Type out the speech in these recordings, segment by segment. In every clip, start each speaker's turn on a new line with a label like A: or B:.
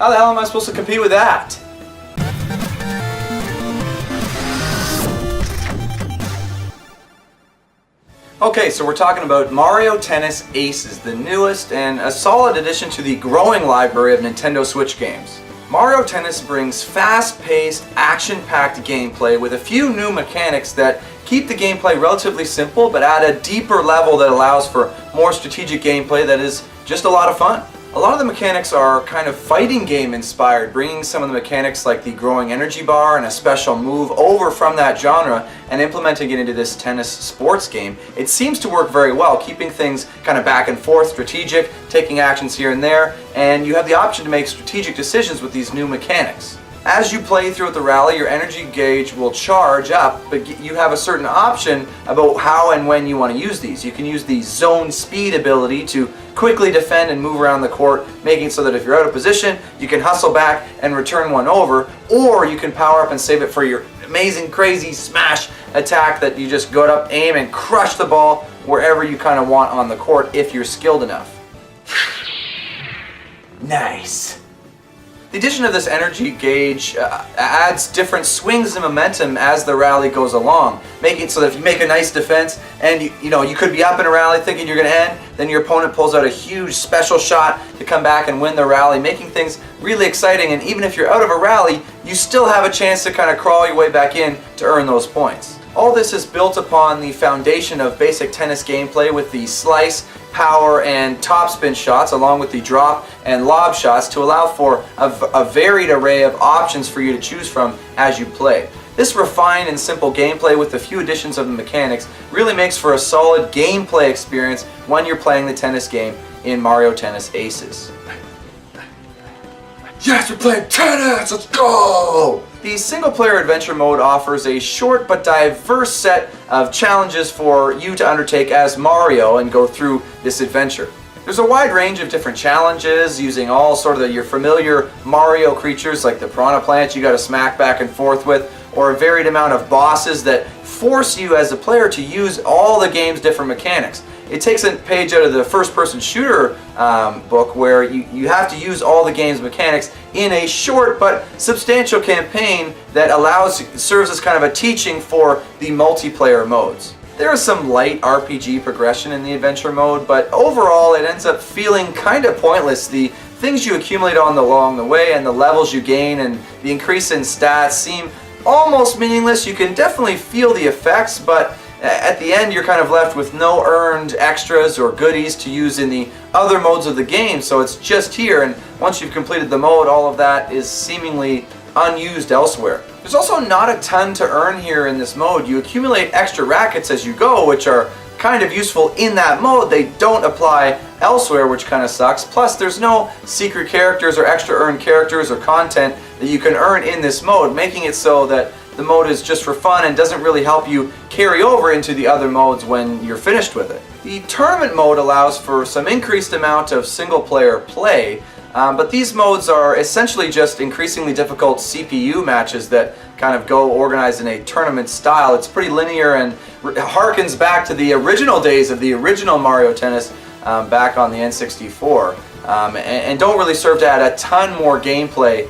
A: How the hell am I supposed to compete with that? Okay, so we're talking about Mario Tennis Aces, the newest and a solid addition to the growing library of Nintendo Switch games. Mario Tennis brings fast-paced, action-packed gameplay with a few new mechanics that keep the gameplay relatively simple but at a deeper level that allows for more strategic gameplay that is just a lot of fun. A lot of the mechanics are kind of fighting game inspired, bringing some of the mechanics like the growing energy bar and a special move over from that genre and implementing it into this tennis sports game. It seems to work very well, keeping things kind of back and forth, strategic, taking actions here and there, and you have the option to make strategic decisions with these new mechanics. As you play throughout the rally, your energy gauge will charge up, but you have a certain option about how and when you want to use these. You can use the zone speed ability to quickly defend and move around the court, making it so that if you're out of position, you can hustle back and return one over, or you can power up and save it for your amazing, crazy smash attack that you just go up, aim, and crush the ball wherever you kind of want on the court if you're skilled enough. Nice. The addition of this energy gauge adds different swings and momentum as the rally goes along, making it so that if you make a nice defense and you could be up in a rally thinking you're going to end, then your opponent pulls out a huge special shot to come back and win the rally, making things really exciting. And even if you're out of a rally, you still have a chance to kind of crawl your way back in to earn those points. All this is built upon the foundation of basic tennis gameplay with the slice, power, and topspin shots, along with the drop and lob shots to allow for a varied array of options for you to choose from as you play. This refined and simple gameplay with a few additions of the mechanics really makes for a solid gameplay experience when you're playing the tennis game in Mario Tennis Aces.
B: Yes, we're playing tennis! Let's go!
A: The single-player adventure mode offers a short but diverse set of challenges for you to undertake as Mario and go through this adventure. There's a wide range of different challenges using all sort of your familiar Mario creatures like the piranha plant you got to smack back and forth with, or a varied amount of bosses that force you as a player to use all the game's different mechanics. It takes a page out of the first-person shooter book where you have to use all the game's mechanics in a short but substantial campaign that serves as kind of a teaching for the multiplayer modes. There is some light RPG progression in the adventure mode, but overall it ends up feeling kind of pointless. The things you accumulate along the way and the levels you gain and the increase in stats seem almost meaningless. You can definitely feel the effects, but at the end you're kind of left with no earned extras or goodies to use in the other modes of the game, so it's just here, and once you've completed the mode, all of that is seemingly unused elsewhere. There's also not a ton to earn here in this mode. You accumulate extra rackets as you go, which are kind of useful in that mode. They don't apply elsewhere, which kind of sucks. Plus, there's no secret characters or extra earned characters or content that you can earn in this mode, making it so that the mode is just for fun and doesn't really help you carry over into the other modes when you're finished with it. The tournament mode allows for some increased amount of single-player play, but these modes are essentially just increasingly difficult CPU matches that kind of go organized in a tournament style. It's pretty linear and harkens back to the original days of the original Mario Tennis back on the N64, and don't really serve to add a ton more gameplay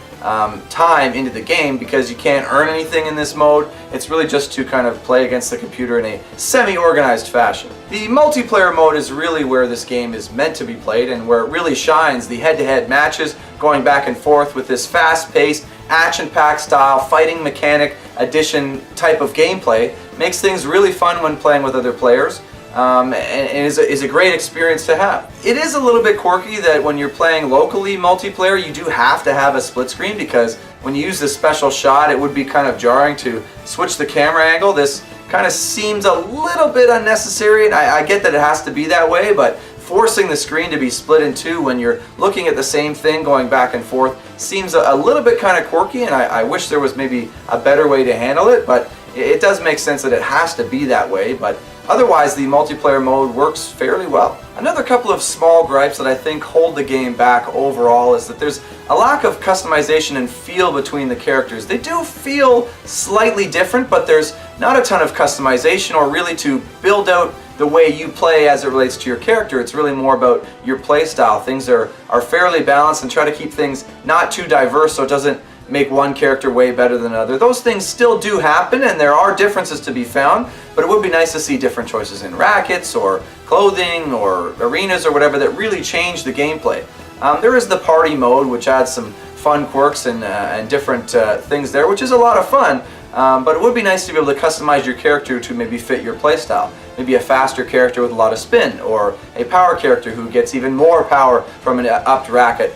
A: time into the game because you can't earn anything in this mode. It's really just to kind of play against the computer in a semi-organized fashion. The multiplayer mode is really where this game is meant to be played and where it really shines. The head-to-head matches going back and forth with this fast-paced, action-packed style, fighting mechanic addition type of gameplay makes things really fun when playing with other players. And is a great experience to have. It is a little bit quirky that when you're playing locally multiplayer, you do have to have a split screen because when you use this special shot, it would be kind of jarring to switch the camera angle. This kind of seems a little bit unnecessary, and I get that it has to be that way, but forcing the screen to be split in two when you're looking at the same thing going back and forth seems a little bit kind of quirky, and I wish there was maybe a better way to handle it, but it does make sense that it has to be that way. But otherwise, the multiplayer mode works fairly well. Another couple of small gripes that I think hold the game back overall is that there's a lack of customization and feel between the characters. They do feel slightly different, but there's not a ton of customization or really to build out the way you play as it relates to your character. It's really more about your play style. Things are fairly balanced, and try to keep things not too diverse so it doesn't make one character way better than another. Those things still do happen, and there are differences to be found, but it would be nice to see different choices in rackets or clothing or arenas or whatever that really change the gameplay. There is the party mode, which adds some fun quirks and different things there, which is a lot of fun, but it would be nice to be able to customize your character to maybe fit your playstyle. Maybe a faster character with a lot of spin, or a power character who gets even more power from an upped racket,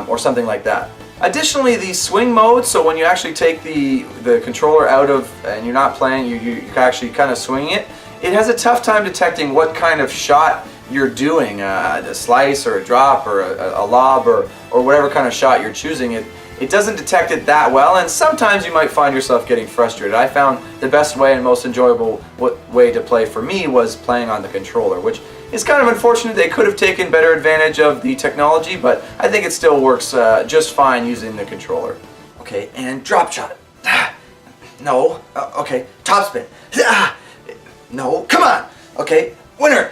A: or something like that. Additionally, the swing mode, so when you actually take the controller out of, and you're not playing, you're actually kind of swinging it, it has a tough time detecting what kind of shot you're doing, a slice or a drop or a lob or whatever kind of shot you're choosing. It doesn't detect it that well, and sometimes you might find yourself getting frustrated. I found the best way and most enjoyable way to play for me was playing on the controller, which is kind of unfortunate. They could have taken better advantage of the technology, but I think it still works just fine using the controller. Okay, and drop shot. No. Okay, top spin. No, come on. Okay, winner.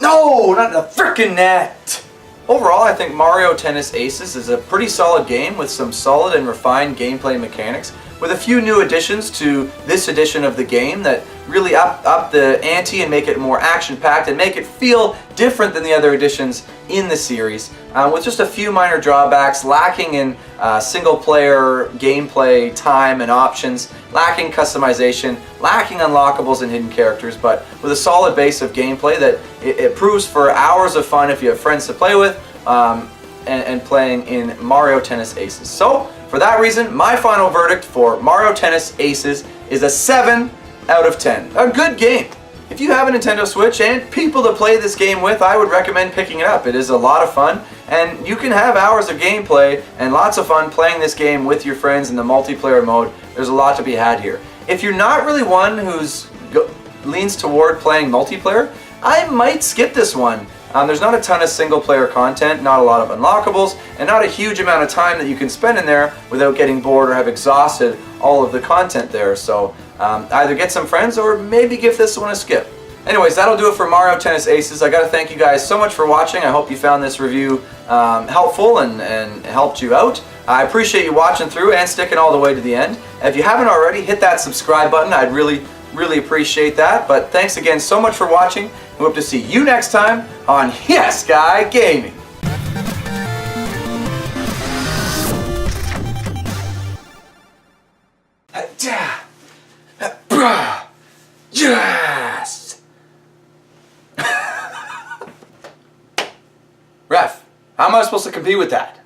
A: No, not in the frickin' net. Overall, I think Mario Tennis Aces is a pretty solid game with some solid and refined gameplay mechanics, with a few new additions to this edition of the game that really up the ante and make it more action-packed and make it feel different than the other editions in the series, with just a few minor drawbacks, lacking in single-player gameplay time and options, lacking customization, lacking unlockables and hidden characters, but with a solid base of gameplay that it proves for hours of fun if you have friends to play with, and playing in Mario Tennis Aces. So, for that reason, my final verdict for Mario Tennis Aces is a 7 out of 10. A good game. If you have a Nintendo Switch and people to play this game with, I would recommend picking it up. It is a lot of fun, and you can have hours of gameplay and lots of fun playing this game with your friends in the multiplayer mode. There's a lot to be had here. If you're not really one who's leans toward playing multiplayer, I might skip this one. There's not a ton of single-player content, not a lot of unlockables, and not a huge amount of time that you can spend in there without getting bored or have exhausted all of the content there. So either get some friends or maybe give this one a skip. Anyways, that'll do it for Mario Tennis Aces. I gotta thank you guys so much for watching. I hope you found this review helpful and helped you out. I appreciate you watching through and sticking all the way to the end. And if you haven't already, hit that subscribe button. I'd really appreciate that. But thanks again so much for watching. We hope to see you next time on Yes Guy Gaming. Yes! Ref, how am I supposed to compete with that?